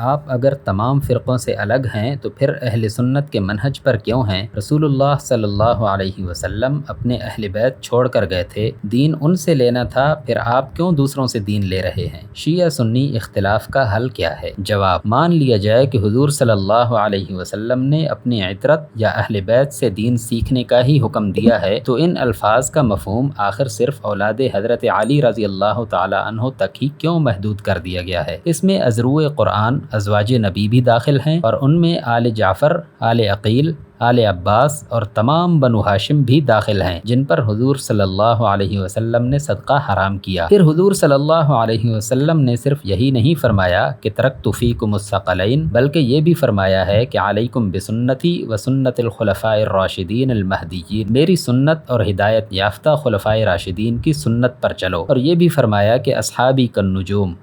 آپ اگر تمام فرقوں سے الگ ہیں تو پھر اہل سنت کے منہج پر کیوں ہیں؟ رسول اللہ صلی اللہ علیہ وسلم اپنے اہل بیت چھوڑ کر گئے تھے، دین ان سے لینا تھا، پھر آپ کیوں دوسروں سے دین لے رہے ہیں؟ شیعہ سنی اختلاف کا حل کیا ہے؟ جواب: مان لیا جائے کہ حضور صلی اللہ علیہ وسلم نے اپنی عترت یا اہل بیت سے دین سیکھنے کا ہی حکم دیا ہے تو ان الفاظ کا مفہوم آخر صرف اولاد حضرت علی رضی اللہ تعالی عنہ تک ہی کیوں محدود کر دیا گیا ہے؟ اس میں ازروع قرآن ازواج نبی بھی داخل ہیں اور ان میں آل جعفر، آل عقیل، آل عباس اور تمام بنو ہاشم بھی داخل ہیں جن پر حضور صلی اللہ علیہ وسلم نے صدقہ حرام کیا۔ پھر حضور صلی اللہ علیہ وسلم نے صرف یہی نہیں فرمایا کہ ترکت فیکم الثقلین، بلکہ یہ بھی فرمایا ہے کہ علیکم بسنتی و سنت الخلفاء الراشدین المہدیین، میری سنت اور ہدایت یافتہ خلفائے راشدین کی سنت پر چلو، اور یہ بھی فرمایا کہ اصحابی کالنجوم،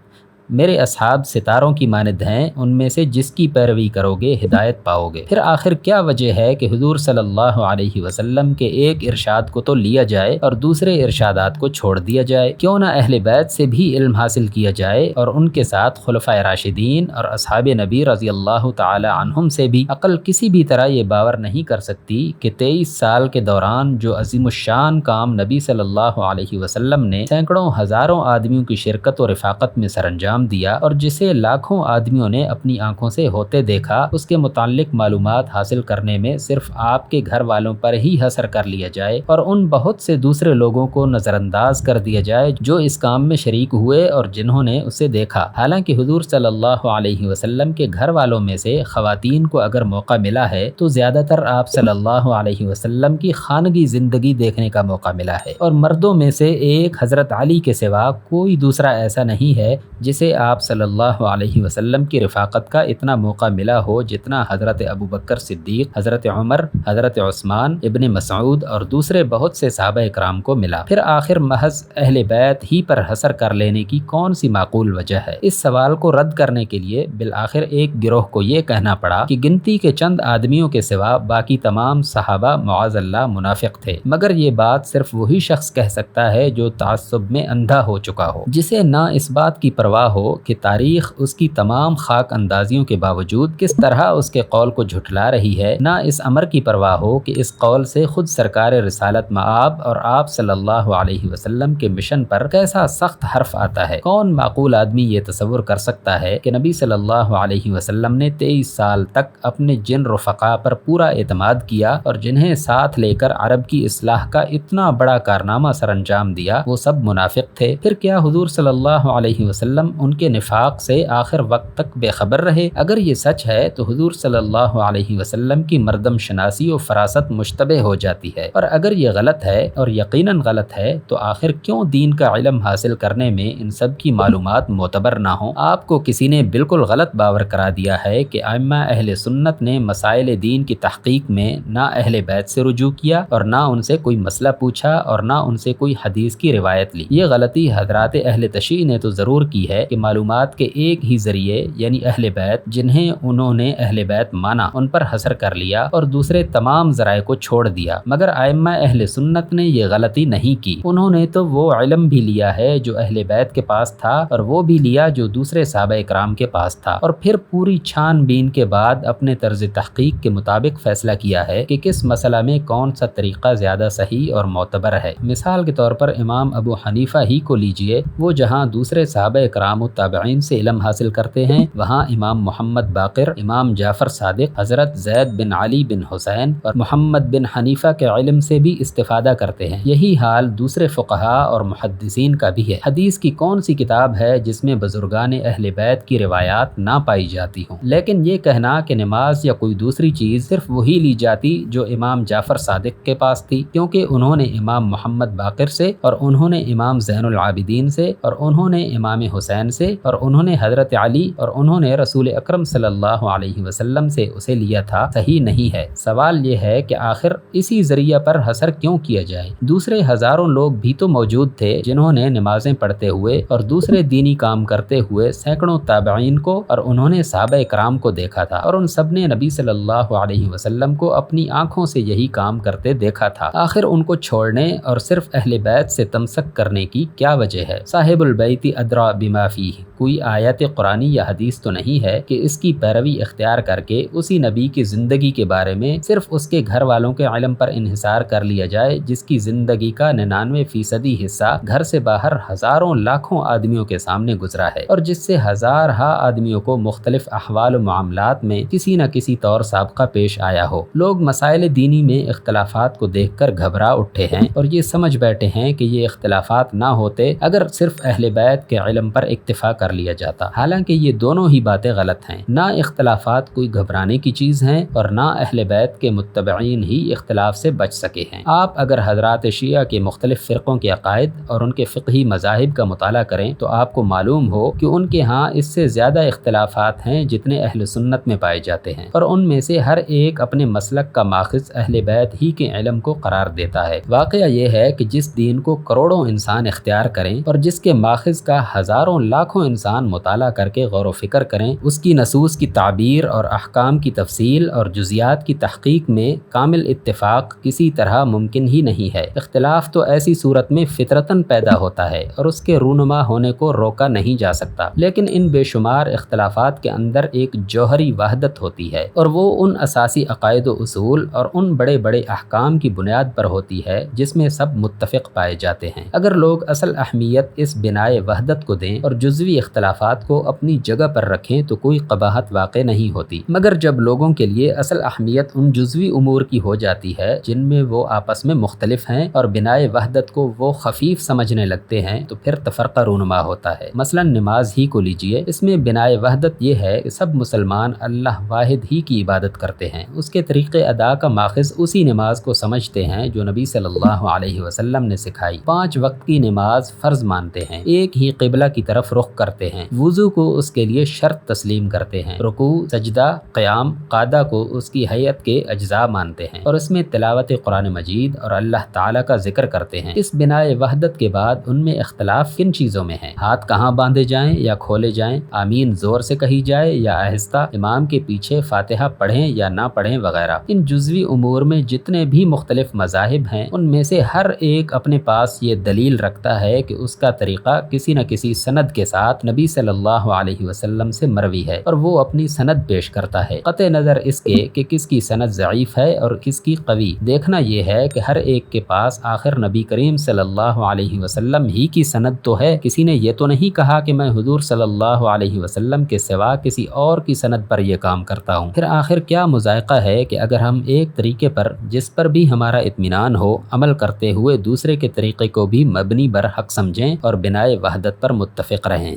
میرے اصحاب ستاروں کی مانند ہیں، ان میں سے جس کی پیروی کرو گے ہدایت پاؤ گے۔ پھر آخر کیا وجہ ہے کہ حضور صلی اللہ علیہ وسلم کے ایک ارشاد کو تو لیا جائے اور دوسرے ارشادات کو چھوڑ دیا جائے؟ کیوں نہ اہل بیت سے بھی علم حاصل کیا جائے اور ان کے ساتھ خلفائے راشدین اور اصحاب نبی رضی اللہ تعالی عنہم سے بھی؟ عقل کسی بھی طرح یہ باور نہیں کر سکتی کہ 23 سال کے دوران جو عظیم الشان کام نبی صلی اللہ علیہ وسلم نے سینکڑوں ہزاروں آدمیوں کی شرکت و رفاقت میں سر انجام دیا اور جسے لاکھوں آدمیوں نے اپنی آنکھوں سے ہوتے دیکھا، اس کے متعلق معلومات حاصل کرنے میں صرف آپ کے گھر والوں پر ہی حصر کر لیا جائے اور ان بہت سے دوسرے لوگوں کو نظر انداز کر دیا جائے جو اس کام میں شریک ہوئے اور جنہوں نے اسے دیکھا؟ حالانکہ حضور صلی اللہ علیہ وسلم کے گھر والوں میں سے خواتین کو اگر موقع ملا ہے تو زیادہ تر آپ صلی اللہ علیہ وسلم کی خانگی زندگی دیکھنے کا موقع ملا ہے، اور مردوں میں سے ایک حضرت علی کے سوا کوئی دوسرا ایسا نہیں ہے جسے آپ صلی اللہ علیہ وسلم کی رفاقت کا اتنا موقع ملا ہو جتنا حضرت ابوبکر صدیق، حضرت عمر، حضرت عثمان ابن مسعود اور دوسرے بہت سے صحابہ اکرام کو ملا۔ پھر آخر محض اہل بیت ہی پر حصر کر لینے کی کون سی معقول وجہ ہے؟ اس سوال کو رد کرنے کے لیے بالآخر ایک گروہ کو یہ کہنا پڑا کہ گنتی کے چند آدمیوں کے سوا باقی تمام صحابہ معاذ اللہ منافق تھے، مگر یہ بات صرف وہی شخص کہہ سکتا ہے جو تعصب میں اندھا ہو چکا ہو، جسے نہ اس بات کی پرواہ ہو کہ تاریخ اس کی تمام خاک اندازیوں کے باوجود کس طرح اس کے قول کو جھٹلا رہی ہے، نہ اس امر کی پرواہ ہو کہ اس قول سے خود سرکار رسالت مآب اور آپ صلی اللہ علیہ وسلم کے مشن پر کیسا سخت حرف آتا ہے۔ کون معقول آدمی یہ تصور کر سکتا ہے کہ نبی صلی اللہ علیہ وسلم نے 23 سال تک اپنے جن رفقا پر پورا اعتماد کیا اور جنہیں ساتھ لے کر عرب کی اصلاح کا اتنا بڑا کارنامہ سر انجام دیا، وہ سب منافق تھے؟ پھر کیا حضور صلی اللہ علیہ وسلم ان کے نفاق سے آخر وقت تک بے خبر رہے؟ اگر یہ سچ ہے تو حضور صلی اللہ علیہ وسلم کی مردم شناسی و فراست مشتبہ ہو جاتی ہے، اور اگر یہ غلط ہے اور یقیناً غلط ہے تو آخر کیوں دین کا علم حاصل کرنے میں ان سب کی معلومات معتبر نہ ہوں؟ آپ کو کسی نے بالکل غلط باور کرا دیا ہے کہ ائمہ اہل سنت نے مسائل دین کی تحقیق میں نہ اہل بیت سے رجوع کیا اور نہ ان سے کوئی مسئلہ پوچھا اور نہ ان سے کوئی حدیث کی روایت لی۔ یہ غلطی حضرات اہل تشیع نے تو ضرور کی ہے کہ معلومات کے ایک ہی ذریعے یعنی اہل بیت جنہیں انہوں نے اہل بیت مانا ان پر حصر کر لیا اور دوسرے تمام ذرائع کو چھوڑ دیا، مگر ائمہ اہل سنت نے یہ غلطی نہیں کی۔ انہوں نے تو وہ علم بھی لیا ہے جو اہل بیت کے پاس تھا اور وہ بھی لیا جو دوسرے صحابہ اکرام کے پاس تھا، اور پھر پوری چھان بین کے بعد اپنے طرز تحقیق کے مطابق فیصلہ کیا ہے کہ کس مسئلہ میں کون سا طریقہ زیادہ صحیح اور معتبر ہے۔ مثال کے طور پر امام ابو حنیفہ ہی کو لیجئے، وہ جہاں دوسرے صحابہ اکرام و تابعین سے علم حاصل کرتے ہیں وہاں امام محمد باقر، امام جعفر صادق، حضرت زید بن علی بن حسین اور محمد بن حنیفہ کے علم سے بھی استفادہ کرتے ہیں۔ یہی حال دوسرے فقہاء اور محدثین کا بھی ہے۔ حدیث کی کون سی کتاب ہے جس میں بزرگان اہل بیت کی روایات نہ پائی جاتی ہوں؟ لیکن یہ کہنا کہ نماز یا کوئی دوسری چیز صرف وہی لی جاتی جو امام جعفر صادق کے پاس تھی، کیونکہ انہوں نے امام محمد باقر سے اور انہوں نے امام زین العابدین سے اور انہوں نے امام حسین سے اور انہوں نے حضرت علی اور انہوں نے رسول اکرم صلی اللہ علیہ وسلم سے اسے لیا تھا، صحیح نہیں ہے۔ سوال یہ ہے کہ آخر اسی ذریعہ پر حصر کیوں کیا جائے؟ دوسرے ہزاروں لوگ بھی تو موجود تھے جنہوں نے نمازیں پڑھتے ہوئے اور دوسرے دینی کام کرتے ہوئے سینکڑوں تابعین کو اور انہوں نے صحابہ اکرام کو دیکھا تھا، اور ان سب نے نبی صلی اللہ علیہ وسلم کو اپنی آنکھوں سے یہی کام کرتے دیکھا تھا۔ آخر ان کو چھوڑنے اور صرف اہل بیت سے تمسک کرنے کی کیا وجہ ہے؟ صاحب البیت ادری بما فی فیہ، کوئی آیت قرآنی یا حدیث تو نہیں ہے کہ اس کی پیروی اختیار کر کے اسی نبی کی زندگی کے بارے میں صرف اس کے گھر والوں کے علم پر انحصار کر لیا جائے، جس کی زندگی کا 99% حصہ گھر سے باہر ہزاروں لاکھوں آدمیوں کے سامنے گزرا ہے، اور جس سے ہزارہا آدمیوں کو مختلف احوال و معاملات میں کسی نہ کسی طور سابقہ پیش آیا ہو۔ لوگ مسائل دینی میں اختلافات کو دیکھ کر گھبرا اٹھے ہیں اور یہ سمجھ بیٹھے ہیں کہ یہ اختلافات نہ ہوتے اگر صرف اہل بیت کے علم پر اکتفا کر لیا جاتا، حالانکہ یہ دونوں ہی باتیں غلط ہیں۔ نہ اختلافات کوئی گھبرانے کی چیز ہیں اور نہ اہل بیت کے متبعین ہی اختلاف سے بچ سکے ہیں۔ آپ اگر حضرات شیعہ کے مختلف فرقوں کے عقائد اور ان کے فقہی مذاہب کا مطالعہ کریں تو آپ کو معلوم ہو کہ ان کے ہاں اس سے زیادہ اختلافات ہیں جتنے اہل سنت میں پائے جاتے ہیں، اور ان میں سے ہر ایک اپنے مسلک کا ماخذ اہل بیت ہی کے علم کو قرار دیتا ہے۔ واقعہ یہ ہے کہ جس دین کو کروڑوں انسان اختیار کریں اور جس کے ماخذ کا ہزاروں لاکھوں انسان مطالعہ کر کے غور و فکر کریں، اس کی نصوص کی تعبیر اور احکام کی تفصیل اور جزیات کی تحقیق میں کامل اتفاق کسی طرح ممکن ہی نہیں ہے۔ اختلاف تو ایسی صورت میں فطرتاً پیدا ہوتا ہے اور اس کے رونما ہونے کو روکا نہیں جا سکتا، لیکن ان بے شمار اختلافات کے اندر ایک جوہری وحدت ہوتی ہے، اور وہ ان اساسی عقائد و اصول اور ان بڑے بڑے احکام کی بنیاد پر ہوتی ہے جس میں سب متفق پائے جاتے ہیں۔ اگر لوگ اصل اہمیت اس بنائے وحدت کو دیں اور جزوی اختلافات کو اپنی جگہ پر رکھیں تو کوئی قباحت واقع نہیں ہوتی، مگر جب لوگوں کے لیے اصل اہمیت ان جزوی امور کی ہو جاتی ہے جن میں وہ آپس میں مختلف ہیں اور بنائے وحدت کو وہ خفیف سمجھنے لگتے ہیں تو پھر تفرقہ رونما ہوتا ہے۔ مثلا نماز ہی کو لیجئے، اس میں بنائے وحدت یہ ہے کہ سب مسلمان اللہ واحد ہی کی عبادت کرتے ہیں، اس کے طریقے ادا کا ماخذ اسی نماز کو سمجھتے ہیں جو نبی صلی اللہ علیہ وسلم نے سکھائی، 5 وقت کی نماز فرض مانتے ہیں، ایک ہی قبلہ کی طرف رخ کرتے ہیں، وضو کو اس کے لیے شرط تسلیم کرتے ہیں، رکوع، سجدہ، قیام، قعدہ کو اس کی حیت کے اجزاء مانتے ہیں، اور اس میں تلاوت قرآن مجید اور اللہ تعالیٰ کا ذکر کرتے ہیں۔ اس بنائے وحدت کے بعد ان میں اختلاف کن چیزوں میں ہے؟ ہاتھ کہاں باندھے جائیں یا کھولے جائیں، آمین زور سے کہی جائے یا آہستہ، امام کے پیچھے فاتحہ پڑھیں یا نہ پڑھیں وغیرہ۔ ان جزوی امور میں جتنے بھی مختلف مذاہب ہیں ان میں سے ہر ایک اپنے پاس یہ دلیل رکھتا ہے کہ اس کا طریقہ کسی نہ کسی سند کے ساتھ نبی صلی اللہ علیہ وسلم سے مروی ہے، اور وہ اپنی سند پیش کرتا ہے، قطع نظر اس کے کہ کس کی سند ضعیف ہے اور کس کی قوی۔ دیکھنا یہ ہے کہ ہر ایک کے پاس آخر نبی کریم صلی اللہ علیہ وسلم ہی کی سند تو ہے، کسی نے یہ تو نہیں کہا کہ میں حضور صلی اللہ علیہ وسلم کے سوا کسی اور کی سند پر یہ کام کرتا ہوں۔ پھر آخر کیا مذائقہ ہے کہ اگر ہم ایک طریقے پر جس پر بھی ہمارا اطمینان ہو عمل کرتے ہوئے دوسرے کے طریقے کو بھی مبنی بر حق سمجھیں اور بنائے وحدت پر متفق رہیں۔